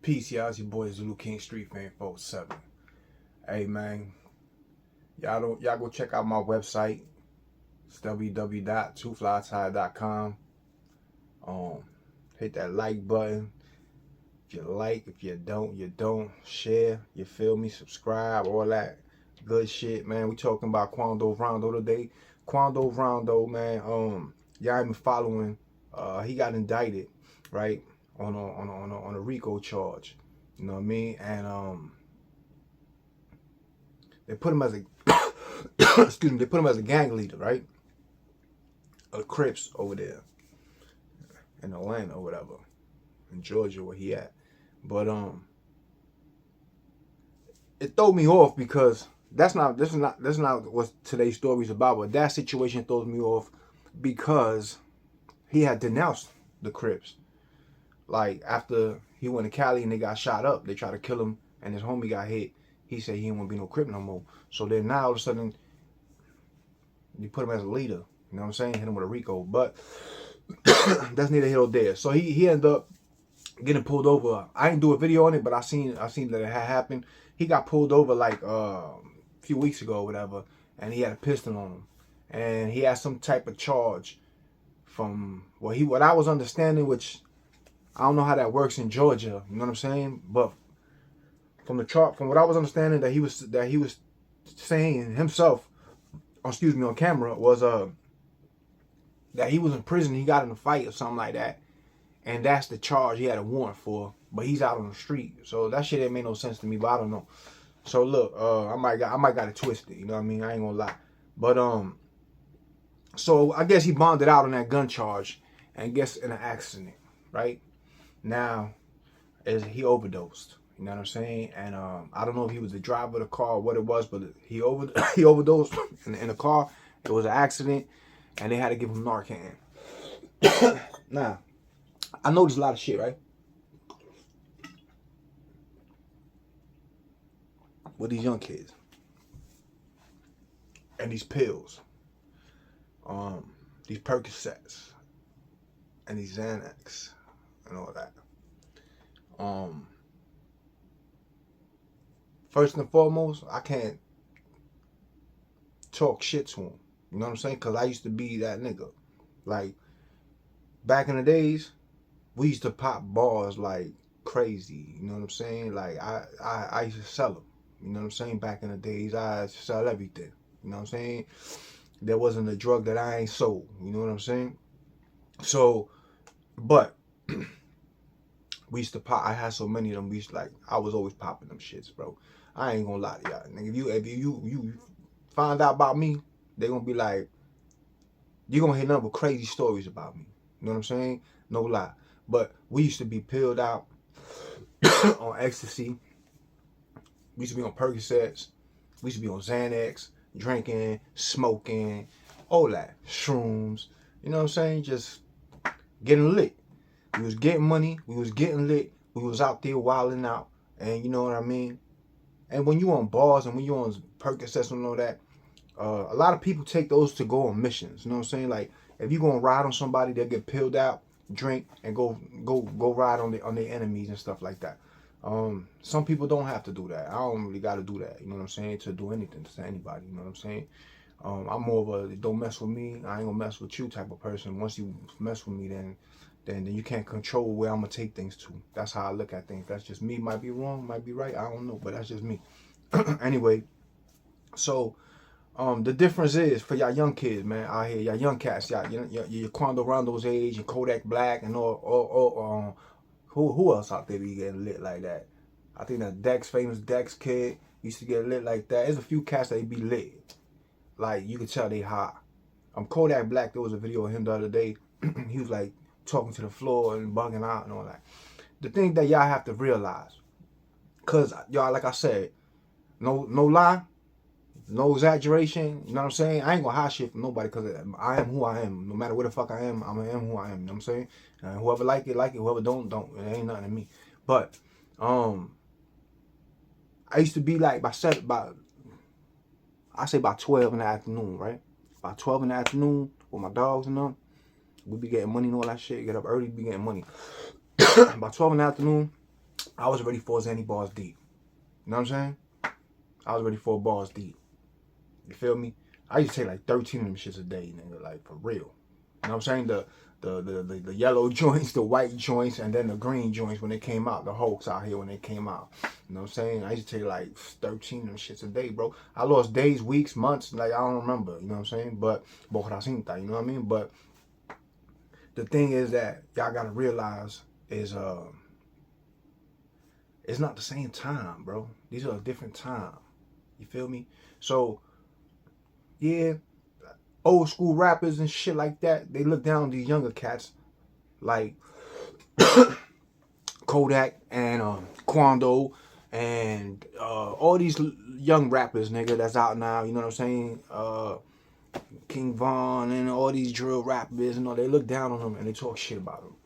Peace, y'all. It's your boy Zulu King Street Fan 47. Hey man, y'all go check out my website. It's www.twoflytide.com. Hit that like button. If you like, if you don't, you don't. Share, you feel me? Subscribe, all that good shit, man. We talking about Quando Rondo today. Quando Rondo, man. Y'all ain't been following. He got indicted, right? On a RICO charge. You know what I mean? And they put him as a excuse me, they put him as a gang leader, right? Of the Crips over there in Atlanta or whatever. In Georgia where he at. But it threw me off because that's not what today's story is about, but that situation throws me off because he had denounced the Crips. Like, after he went to Cali and they got shot up, they tried to kill him, and his homie got hit. He said he didn't want to be no Crip no more. So then now all of a sudden, you put him as a leader. You know what I'm saying? Hit him with a RICO. But that's neither here nor there. So he ended up getting pulled over. I didn't do a video on it, but I seen that it had happened. He got pulled over like a few weeks ago or whatever, and he had a pistol on him. And he had some type of charge from what I was understanding, which I don't know how that works in Georgia, you know what I'm saying? But from what I was understanding, that he was saying himself, on camera, was that he was in prison. He got in a fight or something like that, and that's the charge he had a warrant for. But he's out on the street, so that shit ain't made no sense to me. But I don't know. So look, I might got it twisted. You know what I mean? I ain't gonna lie. But so I guess he bonded out on that gun charge, and gets in an accident, right? Now, he overdosed. You know what I'm saying? And I don't know if he was the driver of the car or what it was, but he overdosed in the car. It was an accident, and they had to give him Narcan. Now, I noticed a lot of shit, right? With these young kids and these pills, these Percocets and these Xanax and all that. First and foremost, I can't talk shit to him. You know what I'm saying? Because I used to be that nigga. Like, back in the days, we used to pop bars like crazy. You know what I'm saying? Like, I used to sell them. You know what I'm saying? Back in the days, I used to sell everything. You know what I'm saying? There wasn't a drug that I ain't sold. You know what I'm saying? So, but we used to pop. I had so many of them. I was always popping them shits, bro. I ain't gonna lie to y'all. Nigga, if you find out about me, they gonna be like, you're gonna hear nothing but crazy stories about me. You know what I'm saying? No lie. But we used to be pilled out on ecstasy. We used to be on Percocets. We used to be on Xanax, drinking, smoking, all that. Shrooms. You know what I'm saying? Just getting lit. We was getting money. We was getting lit. We was out there wilding out. And you know what I mean? And when you on bars and when you on Percocets and all that, a lot of people take those to go on missions. You know what I'm saying? Like, if you gonna ride on somebody, they'll get pilled out, drink, and go ride on their enemies and stuff like that. Some people don't have to do that. I don't really got to do that. You know what I'm saying? To do anything to anybody. You know what I'm saying? I'm more of a don't mess with me, I ain't gonna mess with you type of person. Once you mess with me, then you can't control where I'm gonna take things to. That's how I look at things. That's just me. Might be wrong, might be right. I don't know, but that's just me. Anyway, so the difference is for y'all young kids, man, out here, y'all young cats, your Quando Rondo's age, your Kodak Black, and all who else out there be getting lit like that? I think that famous Dex kid used to get lit like that. There's a few cats that be lit. Like, you could tell they hot. Kodak Black, there was a video of him the other day. He was like talking to the floor and bugging out and all that. The thing that y'all have to realize, cause y'all, like I said, no lie, no exaggeration. You know what I'm saying? I ain't gonna hide shit from nobody, cause I am who I am. No matter where the fuck I am who I am. You know what I'm saying? Whoever like it, like it. Whoever don't. It ain't nothing to me. But I used to be like by 12 in the afternoon, right? By 12 in the afternoon with my dogs and them, we be getting money and all that shit. Get up early, be getting money. By 12 in the afternoon, I was ready for Zanny bars deep. You know what I'm saying? I was ready for bars deep. You feel me? I used to take like 13 of them shits a day, nigga, like for real. You know what I'm saying? The yellow joints, the white joints, and then the green joints when they came out. The Hulks out here when they came out. You know what I'm saying? I used to take like 13 of them shits a day, bro. I lost days, weeks, months, like I don't remember. You know what I'm saying? But you know what I mean? But the thing is that y'all gotta realize is it's not the same time, bro. These are a different time. You feel me? So yeah, old school rappers and shit like that, they look down on these younger cats like Kodak and Quando and all these young rappers, nigga, that's out now. You know what I'm saying? King Von and all these drill rappers and all. They look down on them and they talk shit about them.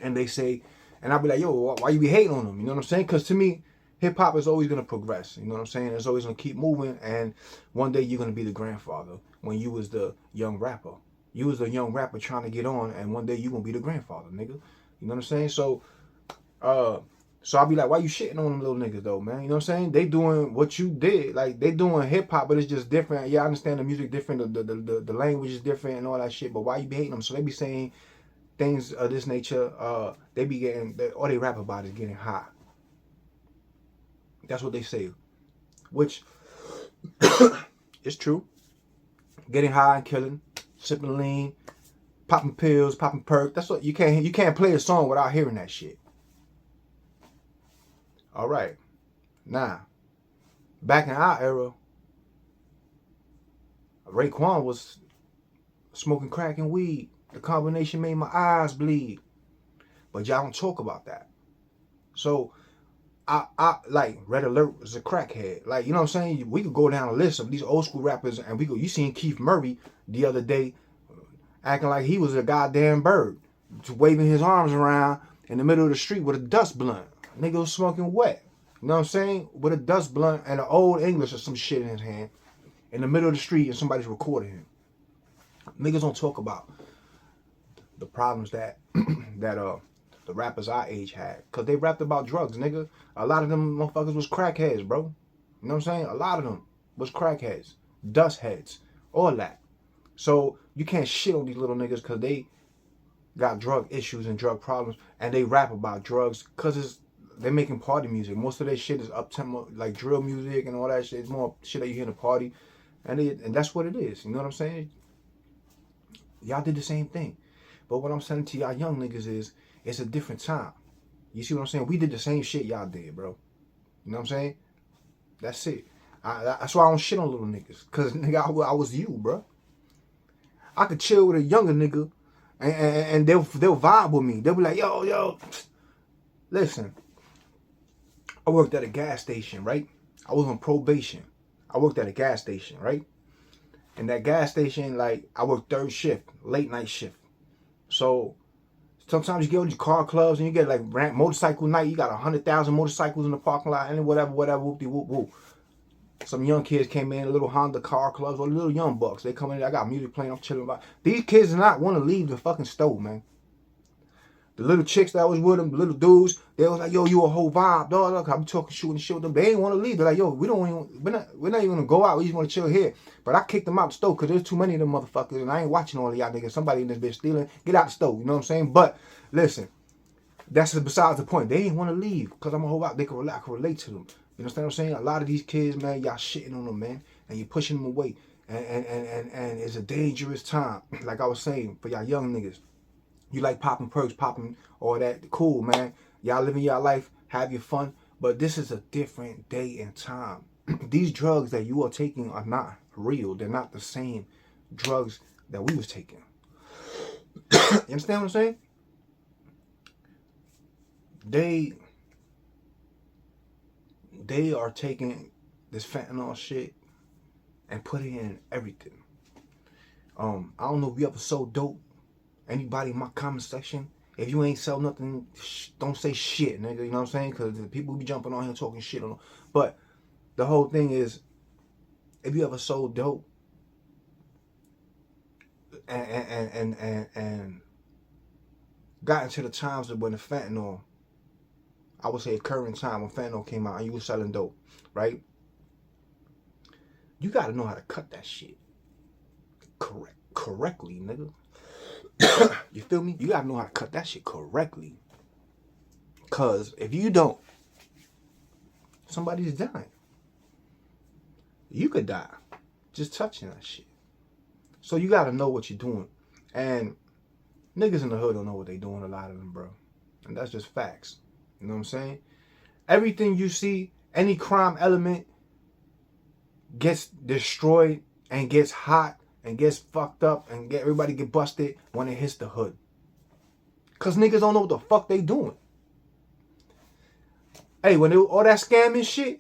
And they say, and I'll be like, yo, why you be hating on them? You know what I'm saying? Because to me, hip hop is always gonna progress. You know what I'm saying? It's always gonna keep moving, and one day you're gonna be the grandfather when you was the young rapper. You was the young rapper trying to get on, and one day you gonna be the grandfather, nigga. You know what I'm saying? So I'll be like, why you shitting on them little niggas though, man? You know what I'm saying? They doing what you did. Like, they doing hip hop, but it's just different. Yeah, I understand the music different, the language is different and all that shit, but why you be hating them? So they be saying things of this nature, they be getting, all they rap about is getting high. That's what they say, which is true. Getting high and killing, sipping lean, popping pills, popping perk. That's what you can't play a song without hearing that shit. All right, now back in our era, Raekwon was smoking crack and weed. The combination made my eyes bleed, but y'all don't talk about that. So I like Red Alert was a crackhead. Like, you know what I'm saying? We could go down a list of these old school rappers, and you seen Keith Murray the other day acting like he was a goddamn bird, waving his arms around in the middle of the street with a dust blunt. Nigga was smoking wet. You know what I'm saying? With a dust blunt and an old English or some shit in his hand in the middle of the street, and somebody's recording him. Niggas don't talk about the problems that the rappers our age had, because they rapped about drugs, nigga. A lot of them motherfuckers was crackheads, bro. You know what I'm saying? A lot of them was crackheads, dust heads, all that. So you can't shit on these little niggas because they got drug issues and drug problems, and they rap about drugs because they're making party music. Most of their shit is up-tempo, like drill music and all that shit. It's more shit that you hear in a party, and that's what it is. You know what I'm saying? Y'all did the same thing. But what I'm saying to y'all young niggas is, it's a different time. You see what I'm saying? We did the same shit y'all did, bro. You know what I'm saying? That's it. That's why I don't shit on little niggas. Because, nigga, I was you, bro. I could chill with a younger nigga, and they'll vibe with me. They'll be like, yo. Listen, I worked at a gas station, right? I was on probation. I worked at a gas station, right? And that gas station, like, I worked third shift, late night shift. So sometimes you get on these car clubs and you get like motorcycle night. You got 100,000 motorcycles in the parking lot and whatever, whoop-de-whoop-whoop. Some young kids came in, little Honda car clubs, or little young bucks. They come in, I got music playing, I'm chilling about. These kids do not want to leave the fucking stove, man. The little chicks that was with them, the little dudes, they was like, yo, you a whole vibe, dog. Look, I'm talking, shooting shit with them. They ain't want to leave. They're like, yo, we're not even gonna go out. We just want to chill here. But I kicked them out the stove because there's too many of them motherfuckers, and I ain't watching all of y'all niggas. Somebody in this bitch stealing. Get out the stove. You know what I'm saying? But listen, that's besides the point. They ain't want to leave because I'm a whole lot. I can relate to them. You understand what I'm saying? A lot of these kids, man, y'all shitting on them, man, and you're pushing them away, and it's a dangerous time. Like I was saying, for y'all young niggas. You like popping perks, popping all that. Cool, man. Y'all living your life, have your fun. But this is a different day and time. These drugs that you are taking are not real. They're not the same drugs that we was taking. You understand what I'm saying? They are taking this fentanyl shit and putting it in everything. I don't know if you ever sold dope. Anybody in my comment section, if you ain't sell nothing, don't say shit, nigga. You know what I'm saying? Because the people be jumping on here talking shit on them. But the whole thing is, if you ever sold dope and got into the times when the fentanyl I would say current time when fentanyl came out and you were selling dope, right? You gotta know how to cut that shit correctly, nigga. You feel me? You gotta know how to cut that shit correctly. Cause if you don't, somebody's dying. You could die just touching that shit. So you gotta know what you're doing. And niggas in the hood don't know what they doing, a lot of them, bro. And that's just facts. You know what I'm saying? Everything you see, any crime element gets destroyed and gets hot and gets fucked up and everybody get busted when it hits the hood. Cause niggas don't know what the fuck they doing. Hey, when all that scamming shit,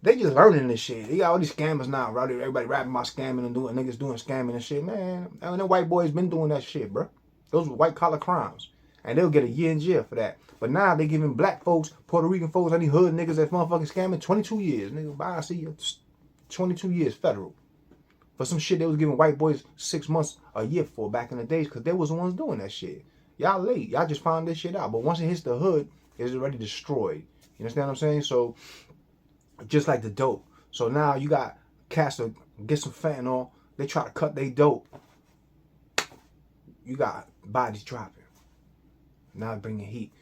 they just learning this shit. They got all these scammers now. Everybody rapping about scamming and doing niggas doing scamming and shit. Man, I mean, them white boys been doing that shit, bro. Those were white collar crimes. And they'll get a year in jail for that. But now they giving black folks, Puerto Rican folks, any hood niggas that motherfucking scamming 22 years. Nigga, bye, I see you. 22 years federal. For some shit they was giving white boys 6 months, a year for back in the days, because they was the ones doing that shit. Y'all late. Y'all just found this shit out. But once it hits the hood, it's already destroyed. You understand what I'm saying? So, just like the dope. So now you got cats to get some fentanyl. They try to cut their dope. You got bodies dropping. Now bringing heat.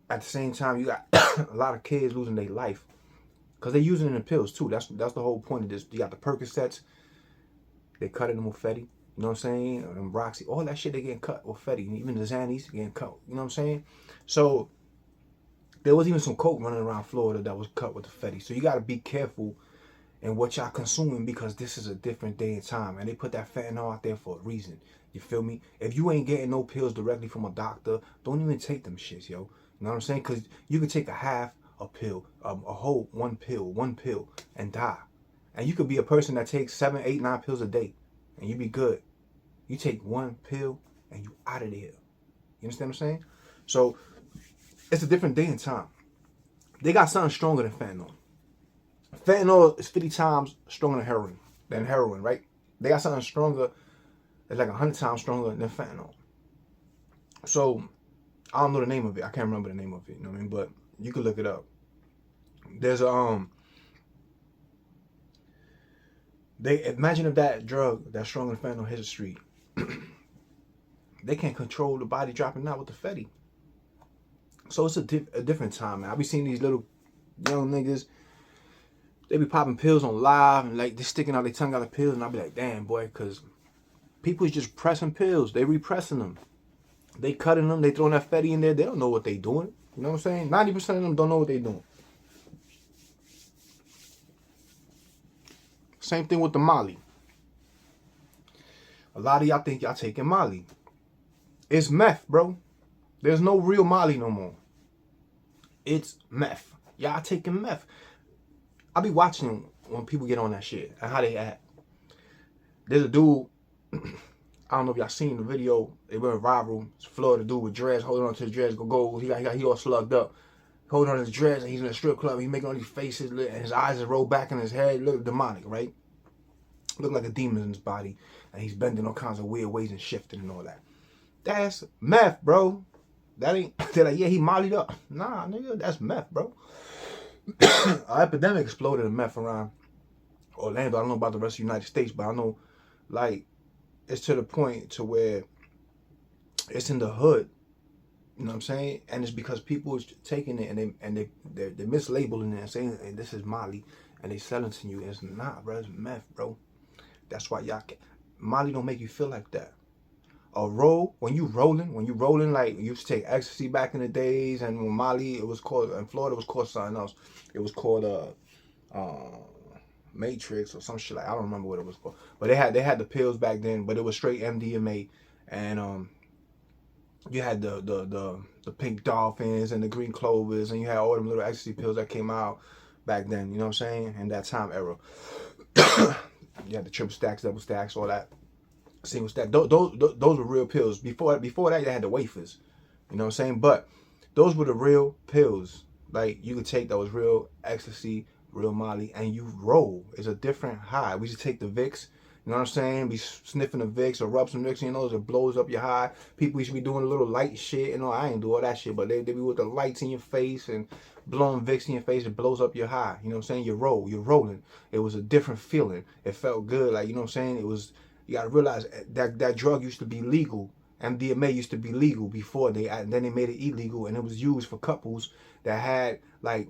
At the same time, you got a lot of kids losing their life. Because they're using it in pills too. That's the whole point of this. You got the Percocets. They cutting them with Fetty. You know what I'm saying? And Roxy. All that shit they getting cut with Fetty. Even the Xannies getting cut. You know what I'm saying? So there was even some coke running around Florida that was cut with the Fetty. So you got to be careful in what y'all consuming, because this is a different day and time. And they put that fentanyl out there for a reason. You feel me? If you ain't getting no pills directly from a doctor, don't even take them shits, yo. You know what I'm saying? Because you can take a half a pill, a whole one pill, and die. And you could be a person that takes 7, 8, 9 pills a day, and you be good. You take one pill, and you out of there. You understand what I'm saying? So, it's a different day and time. They got something stronger than fentanyl. Fentanyl is 50 times stronger than heroin, right? They got something stronger. It's like 100 times stronger than fentanyl. So, I don't know the name of it. I can't remember the name of it. You know what I mean? But you can look it up. There's they imagine if that drug that's stronger than fentanyl hits the street. They can't control the body dropping out with the Fetty. So it's a different time, man. I be seeing these little young niggas. They be popping pills on live and like they sticking out their tongue out of pills, and I be like, damn boy, because people is just pressing pills. They repressing them. They cutting them. They throwing that Fetty in there. They don't know what they doing. You know what I'm saying? 90% of them don't know what they doing. Same thing with the Molly. A lot of y'all think y'all taking Molly. It's meth, bro. There's no real Molly no more. It's meth. Y'all taking meth. I be watching when people get on that shit and how they act. There's a dude, I don't know if y'all seen the video. It went viral. It's a Florida dude with dreads, holding on to his dreads. He all slugged up. Holding on to his dreads, and he's in a strip club. He's making all these faces, and his eyes are rolled back in his head. Look demonic, right? Look like a demon in his body. And he's bending all kinds of weird ways and shifting and all that. That's meth, bro. That ain't, they're like, yeah, he mollied up. Nah, nigga, that's meth, bro. An epidemic exploded in meth around Orlando. I don't know about the rest of the United States, but I know, like, it's to the point to where it's in the hood. You know what I'm saying? And it's because people is taking it and they're mislabeling it and saying, hey, this is Molly, and they selling to you. It's not, bro. It's meth, bro. That's why y'all can't. Molly don't make you feel like that. A roll, when you rolling, like you used to take ecstasy back in the days, and when Molly, it was called, in Florida, it was called something else. It was called Matrix or some shit, like I don't remember what it was called. But they had the pills back then, but it was straight MDMA, and you had the pink dolphins and the green clovers, and you had all them little ecstasy pills that came out back then. You know what I'm saying? In that time era, you had the triple stacks, double stacks, all that. Single stack. Those were real pills. Before that, they had the wafers. You know what I'm saying? But those were the real pills. Like you could take that was real ecstasy, real Molly, and you roll. It's a different high. We used to take the Vicks. You know what I'm saying? Be sniffing the Vicks or rub some Vicks in your nose, it blows up your high. People used to be doing a little light shit. You know, I ain't do all that shit, but they be with the lights in your face and blowing Vicks in your face, it blows up your high. You know what I'm saying? You're rolling. It was a different feeling. It felt good. Like, you know what I'm saying? It was, you gotta realize that drug used to be legal. MDMA used to be legal before then they made it illegal, and it was used for couples that had, like,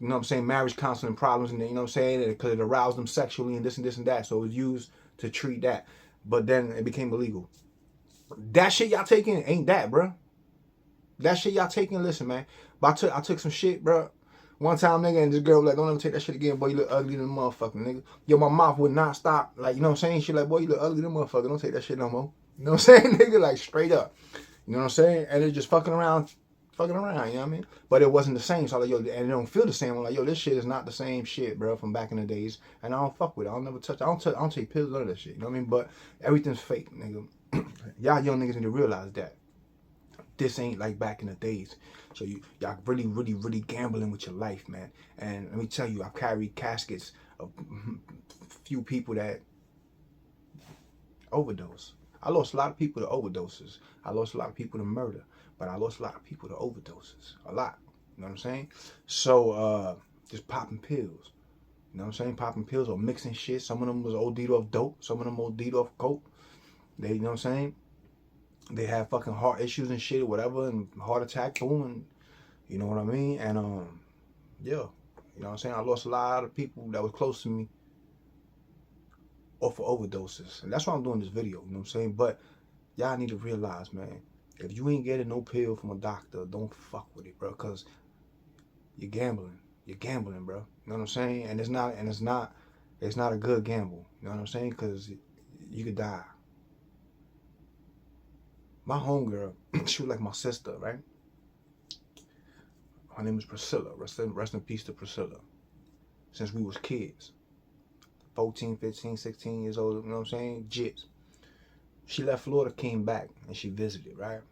you know what I'm saying, marriage counseling problems, and you know what I'm saying, because it aroused them sexually and this and this and that. So it was used to treat that, but then it became illegal. That shit y'all taking ain't that, bro. That shit y'all taking, listen, man. But I took some shit, bro. One time, nigga, and this girl was like, don't ever take that shit again, boy, you look ugly than a motherfucker, nigga. Yo, my mouth would not stop, like, you know what I'm saying? She like, boy, you look ugly than a motherfucker, don't take that shit no more. You know what I'm saying, nigga? Like, straight up. You know what I'm saying? And it's just fucking around, you know what I mean? But it wasn't the same, so I'm like, yo, and it don't feel the same. I'm like, yo, this shit is not the same shit, bro, from back in the days, and I don't fuck with it. I'll never touch it. I don't take pills, none of that shit, you know what I mean? But everything's fake, nigga. Y'all young niggas need to realize that. This ain't like back in the days. So y'all really gambling with your life, man. And let me tell you, I've carried caskets of few people that overdose. I lost a lot of people to overdoses. I lost a lot of people to murder. But I lost a lot of people to overdoses. A lot. You know what I'm saying? So just popping pills. You know what I'm saying? Popping pills or mixing shit. Some of them was OD'd off dope. Some of them OD'd off coke. They, you know what I'm saying? They have fucking heart issues and shit or whatever, and heart attack, boom, and you know what I mean? And yeah, you know what I'm saying? I lost a lot of people that was close to me off of overdoses. And that's why I'm doing this video, you know what I'm saying? But y'all need to realize, man, if you ain't getting no pill from a doctor, don't fuck with it, bro, because you're gambling. You're gambling, bro. You know what I'm saying? And it's not a good gamble. You know what I'm saying? Because you could die. My homegirl, she was like my sister, right? Her name is Priscilla. Rest in peace to Priscilla. Since we was kids. 14, 15, 16 years old, you know what I'm saying? Jits. She left Florida, came back, and she visited, right?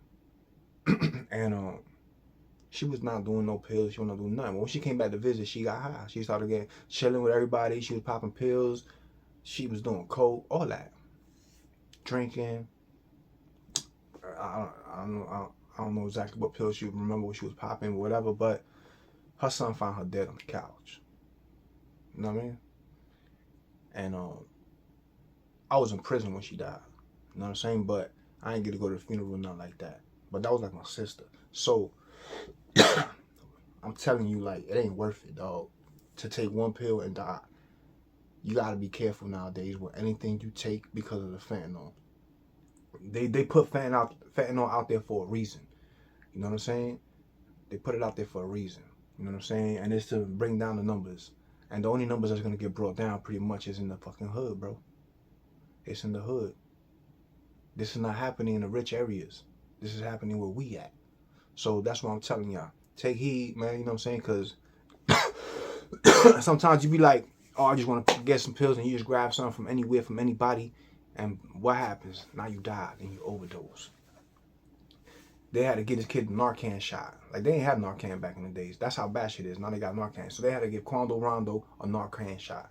And she was not doing no pills. She was not doing nothing. When she came back to visit, she got high. She started getting chilling with everybody. She was popping pills. She was doing coke, all that. Drinking. I don't know exactly what pills she remember what she was popping or whatever, but her son found her dead on the couch. You know what I mean? And I was in prison when she died. You know what I'm saying? But I didn't get to go to the funeral or nothing like that. But that was like my sister. So I'm telling you, like, it ain't worth it, dog. To take one pill and die. You gotta be careful nowadays with anything you take because of the fentanyl. They put fentanyl out there for a reason. You know what I'm saying? They put it out there for a reason. You know what I'm saying? And it's to bring down the numbers. And the only numbers that's going to get brought down pretty much is in the fucking hood, bro. It's in the hood. This is not happening in the rich areas. This is happening where we at. So that's what I'm telling y'all. Take heed, man. You know what I'm saying? Because sometimes you be like, oh, I just want to get some pills, and you just grab something from anywhere, from anybody. And what happens? Now you die and you overdose. They had to get this kid the Narcan shot. Like, they ain't had Narcan back in the days. That's how bad shit is. Now they got Narcan. So they had to give quando, rondo a Narcan shot.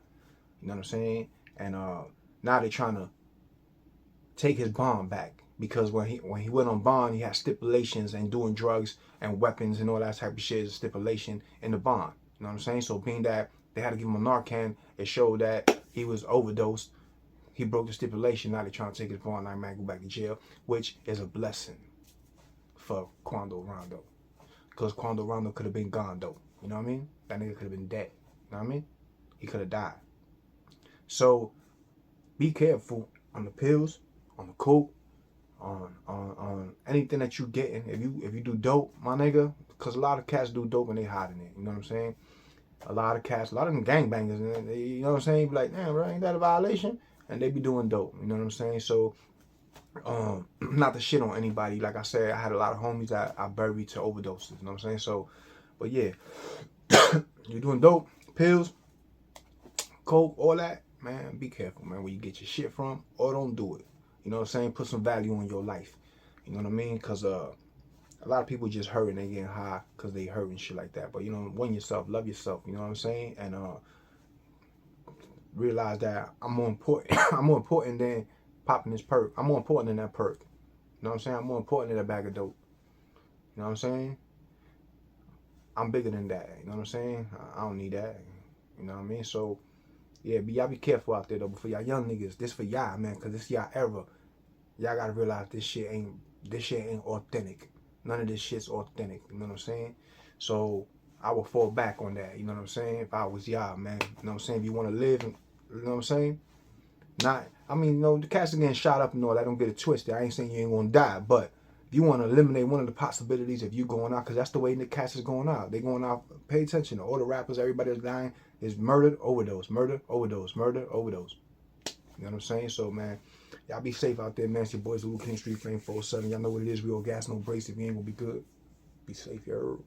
You know what I'm saying? And now they're trying to take his bond back. Because when he went on bond, he had stipulations and doing drugs and weapons and all that type of shit is a stipulation in the bond. You know what I'm saying? So being that they had to give him a Narcan, it showed that he was overdosed. He broke the stipulation. Now they're trying to take his bond and go back to jail, which is a blessing for quando, rondo. Because quando, rondo could have been gone, though. You know what I mean? That nigga could have been dead. You know what I mean? He could have died. So be careful on the pills, on the coke, on anything that you getting. If you do dope, my nigga, because a lot of cats do dope and they hiding it. You know what I'm saying? A lot of them gangbangers, you know what I'm saying? Be like, damn, bro, ain't that a violation? And they be doing dope. You know what I'm saying? So not to shit on anybody. Like I said, I had a lot of homies that I buried to overdoses. You know what I'm saying? So, but yeah, you're doing dope, pills, coke, all that, man, be careful, man, where you get your shit from, or don't do it. You know what I'm saying? Put some value on your life. You know what I mean? Because a lot of people just hurting, they getting high because they hurting shit like that. But, you know, win yourself, love yourself. You know what I'm saying? And realize that I'm more important. I'm more important than popping this perk. I'm more important than that perk. You know what I'm saying? I'm more important than that bag of dope. You know what I'm saying? I'm bigger than that. You know what I'm saying? I don't need that. You know what I mean? So, yeah, y'all be careful out there, though. But for y'all young niggas, this for y'all, man, because this y'all era. Y'all got to realize this shit ain't authentic. None of this shit's authentic. You know what I'm saying? So, I would fall back on that. You know what I'm saying? If I was y'all, man. You know what I'm saying? If you want to live, you know what I'm saying? The cats are getting shot up and all that. Don't get it twisted. I ain't saying you ain't gonna die, but if you want to eliminate one of the possibilities of you going out, because that's the way the cats is going out. They going out. Pay attention. All the rappers, everybody that's dying is murdered, overdose, murder, overdose, murder, overdose. You know what I'm saying? So, man, y'all be safe out there, man. It's your boys, Luke King Street Flame 47. Y'all know what it is. Real gas, no brakes. If you ain't gonna be good, be safe, you heard?